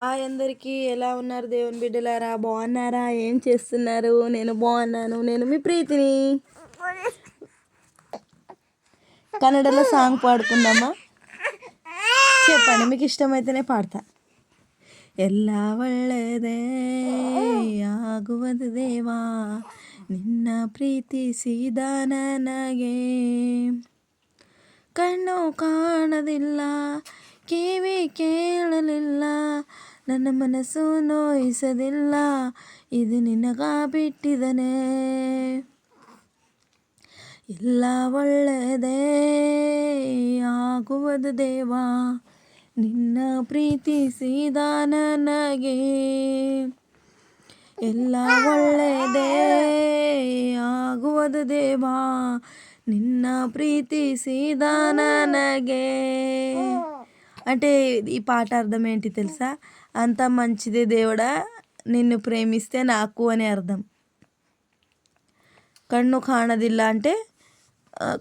Hi అందరికీ ఎలా ఉన్నారు దేవుని బిడ్డలారా? బాగున్నారా? ఏం చేస్తున్నారు? నేను బాగున్నాను. నేను మీ ప్రీతిని. కన్నడలో సాంగ్ పాడుకుందామా? చెప్పండి, మీకు ఇష్టమైతేనే పాడతా. ಎಲ್ಲ ಒಳ್ಳೆಯದೇ ಆಗುವುದು ದೇವಾ, ನಿನ್ನ ಪ್ರೀತಿಸಿದ ನನಗೆ. ಕಣ್ಣು ಕಾಣದಿಲ್ಲ, ಕಿವಿ ಕೇಳಲಿಲ್ಲ, ನನ್ನ ಮನಸ್ಸು ನೋಯಿಸದಿಲ್ಲ, ಇದು ನಿನಗ ಬಿಟ್ಟಿದನೆ. ಎಲ್ಲ ಒಳ್ಳೆಯದೇ ಆಗುವುದು ದೇವಾ, ನಿನ್ನ ಪ್ರೀತಿಸಿದ ನನಗೆ. ಎಲ್ಲ ಒಳ್ಳೆಯದೇ ಆಗುವುದು ದೇವಾ, నిన్న ప్రీతిసిద ನನಗೆ. అంటే ఈ పాట అర్థం ఏంటి తెలుసా? అంత మంచిదే దేవుడా, నిన్ను ప్రేమిస్తే నాకు అని అర్థం. కన్ను కాణదిల్ల అంటే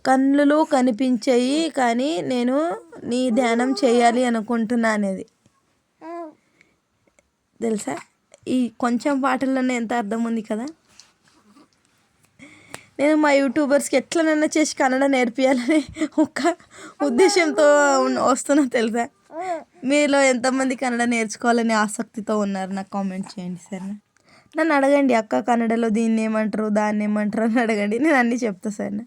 కన్నులు కనిపించాయి కానీ నేను నీ ధ్యానం చేయాలి అనుకుంటున్నా అనేది తెలుసా? ఈ కొంచెం పాటల్లోనే ఎంత అర్థం ఉంది కదా. నేను మా యూట్యూబర్స్కి ఎట్లనైనా చేసి కన్నడ నేర్పియాలని ఒక ఉద్దేశంతో వస్తున్నా తెలుసా. మీలో ఎంతమంది కన్నడ నేర్చుకోవాలని ఆసక్తితో ఉన్నారు నాకు కామెంట్ చేయండి సరేనా. నన్ను అడగండి, అక్క కన్నడలో దీన్ని ఏమంటారు దాన్ని ఏమంటారు అని అడగండి, నేను అన్నీ చెప్తా సరేనా.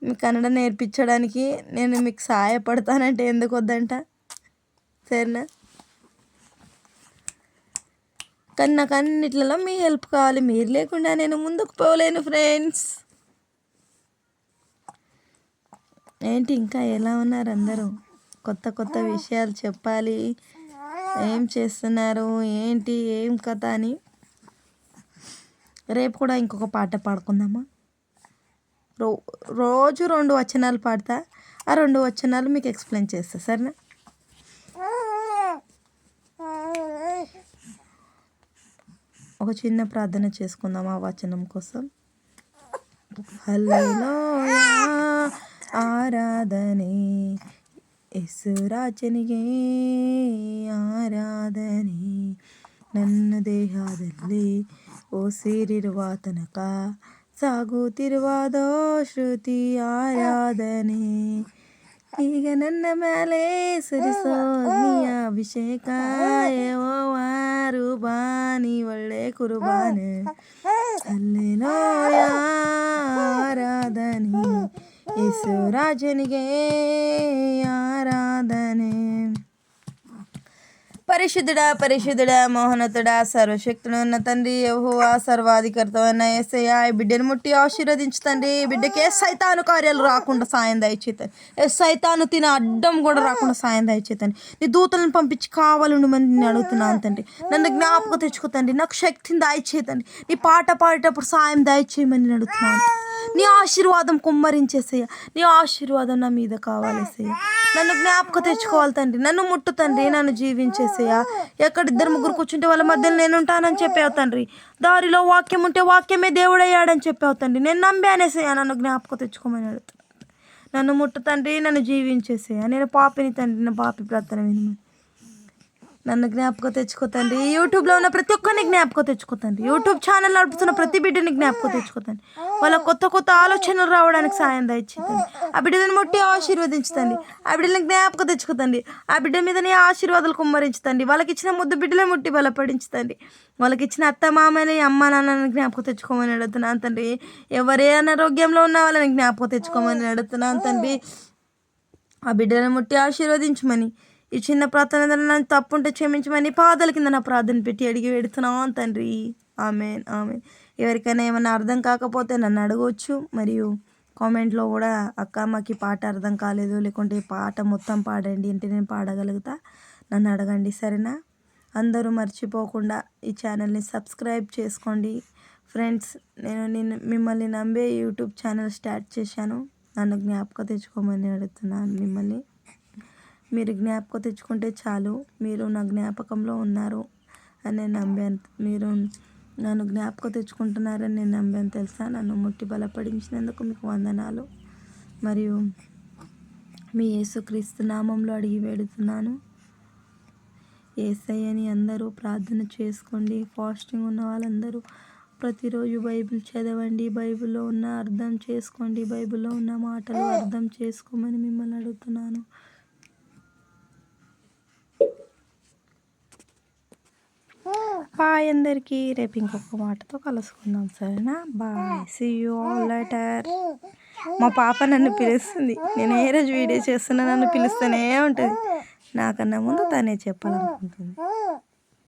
మీకు కన్నడ నేర్పించడానికి నేను మీకు సహాయపడతానంటే ఎందుకు వద్దంట సరేనా. కానీ నాకు అన్నిట్లలో మీ హెల్ప్ కావాలి, మీరు లేకుండా నేను ముందుకు పోలేను ఫ్రెండ్స్. ఏంటి ఇంకా ఎలా ఉన్నారు అందరూ? కొత్త కొత్త విషయాలు చెప్పాలి, ఏం చేస్తున్నారు ఏంటి ఏం కథ అని. రేపు కూడా ఇంకొక పాట పాడుకుందామా? రోజు 2 వచనాలు పాడతా, ఆ 2 వచనాలు మీకు ఎక్స్ప్లెయిన్ చేస్తా సరేనా. ఒక చిన్న ప్రార్థన చేసుకుందాం ఆ వచనం కోసం. హల్లెలూయా ಆರಾಧನೆ ಯೇಸು ರಾಜನಿಗೆ ಆರಾಧನೆ, ನನ್ನ ದೇಹದಲ್ಲಿ ಉಸಿರಿರುವ ತನಕ ಸಾಗುತ್ತಿರುವುದೋ ಶ್ರುತಿ ಆರಾಧನೆ. ಈಗ ನನ್ನ ಮೇಲೆ ಸುರಿಸೋ ನೀ ಅಭಿಷೇಕ, ಯೆಹೋವಾರು ಬಾನಿ ಒಳ್ಳೆ ಕುರುಬಾನೆ. ಹಲ್ಲೆಲೂಯಾ ಆರಾಧನೆ ಯೇಸು ರಾಜನಿಗೆ ಆರಾಧನೆ. పరిశుద్ధుడా పరిశుద్ధుడా మోహనతుడా సర్వశక్తుడు ఉన్న తండ్రి యెహోవా సర్వాధికారితమైన యేసయ్య, ఈ బిడ్డను ముట్టి ఆశీర్వదించు తండ్రి. ఈ బిడ్డకి ఏ సైతాను కార్యాలు రాకుండా సాయం దయచేతండి, ఏ సైతాను తిన అడ్డం కూడా రాకుండా సాయం దయచేతండి. నీ దూతలను పంపించి కావాలని మంది నేను అడుగుతున్నాను తండ్రి. నన్ను జ్ఞాపకం తెచ్చుకోతండి, నాకు శక్తిని దయచేతండి. నీ పాట పాడేటప్పుడు సాయం దయచేయమని నేను అడుగుతున్నాను. నీ ఆశీర్వాదం కుమ్మరించేసయ్య, నీ ఆశీర్వాదం నా మీద కావాలేసయ్య. నన్ను జ్ఞాపకం తెచ్చుకోవాలి తండ్రి, నన్ను ముట్టు తండ్రి, నన్ను జీవించేసయ్యా. ఎక్కడ 2-3 కూర్చుంటే వాళ్ళ మధ్యలో నేను ఉంటానని చెప్పావు తండ్రి. దారిలో వాక్యం ఉంటే వాక్యమే దేవుడయ్యాడని చెప్పావు తండ్రి. నేను నమ్మానేసయ్యా, నన్ను జ్ఞాపకం తెచ్చుకోమని అడుగుతాను. నన్ను ముట్టు తండ్రి, నన్ను జీవించేసయ్యా. నేను పాపిని తండ్రి, నా పాపి ప్రార్థన వినమని నన్ను జ్ఞాపకం తెచ్చుకోతండి. యూట్యూబ్లో ఉన్న ప్రతి ఒక్కరిని జ్ఞాపకం తెచ్చుకోతండి. యూట్యూబ్ ఛానల్ నడుపుతున్న ప్రతి బిడ్డని జ్ఞాపకం తెచ్చుకోతండి. వాళ్ళ కొత్త కొత్త ఆలోచనలు రావడానికి సాయం దయచేతండి. ఆ బిడ్డలను ముట్టి ఆశీర్వదించుతండి. ఆ బిడ్డలను జ్ఞాపకం తెచ్చుకోతండి. ఆ బిడ్డ మీదనే ఆశీర్వాదాలు కుమ్మరించుతండి. వాళ్ళకి ఇచ్చిన ముద్దు బిడ్డలే ముట్టి బలపడించుతండి. వాళ్ళకి ఇచ్చిన అత్త మామని అమ్మ నాన్నని జ్ఞాపకం తెచ్చుకోమని అడుగుతున్నాను తండ్రి. ఎవరే అనారోగ్యంలో ఉన్న వాళ్ళని జ్ఞాపకం తెచ్చుకోమని అడుగుతున్నాను తండ్రి. ఆ బిడ్డలను ముట్టి ఆశీర్వదించమని, ఈ చిన్న ప్రార్థన నన్ను తప్పుంటే క్షమించమని పాదాల కింద నా ప్రార్థన పెట్టి అడిగి పెడుతున్నాను తండ్రి. Amen amen. ఎవరికైనా ఏమైనా అర్థం కాకపోతే నన్ను అడగవచ్చు, మరియు కామెంట్లో కూడా అక్క మాకు ఈ పాట అర్థం కాలేదు, లేకుంటే ఈ పాట మొత్తం పాడండి అంటే నేను పాడగలుగుతా, నన్ను అడగండి సరేనా. అందరూ మర్చిపోకుండా ఈ ఛానల్ని సబ్స్క్రైబ్ చేసుకోండి ఫ్రెండ్స్. నేను మిమ్మల్ని నమ్మే యూట్యూబ్ ఛానల్ స్టార్ట్ చేశాను. నన్ను జ్ఞాపకం తెచ్చుకోమని అడుగుతున్నాను మిమ్మల్ని. మీరు జ్ఞాపకం తెచ్చుకుంటే చాలు, మీరు నా జ్ఞాపకంలో ఉన్నారు అని నేను నమ్మాను. మీరు నన్ను జ్ఞాపకం తెచ్చుకుంటున్నారని నేను నమ్మాను తెలుసా. నన్ను ముట్టి బలపడించినందుకు మీకు వందనాలు. మరియు మీ యేసుక్రీస్తు నామంలో అడిగి వేడుతున్నాను. యేసయ్యని అందరూ ప్రార్థన చేసుకోండి. ఫాస్టింగ్ ఉన్న వాళ్ళందరూ ప్రతిరోజు బైబిల్ చదవండి. బైబిల్లో ఉన్న అర్థం చేసుకోండి. బైబిల్లో ఉన్న మాటలు అర్థం చేసుకోమని మిమ్మల్ని అడుగుతున్నాను. బాయ్ అందరికీ. రేపు ఇంకొక మాటతో కలుసుకుందాం, సరేనా? Bye, see you all later. మా పాప నన్ను పిలుస్తుంది. నేను ఏ రోజు వీడియో చేస్తున్నా నన్ను పిలుస్తూనే ఉంటుంది. నాకన్నా ముందు తనే చెప్పాలనుకుంటుంది.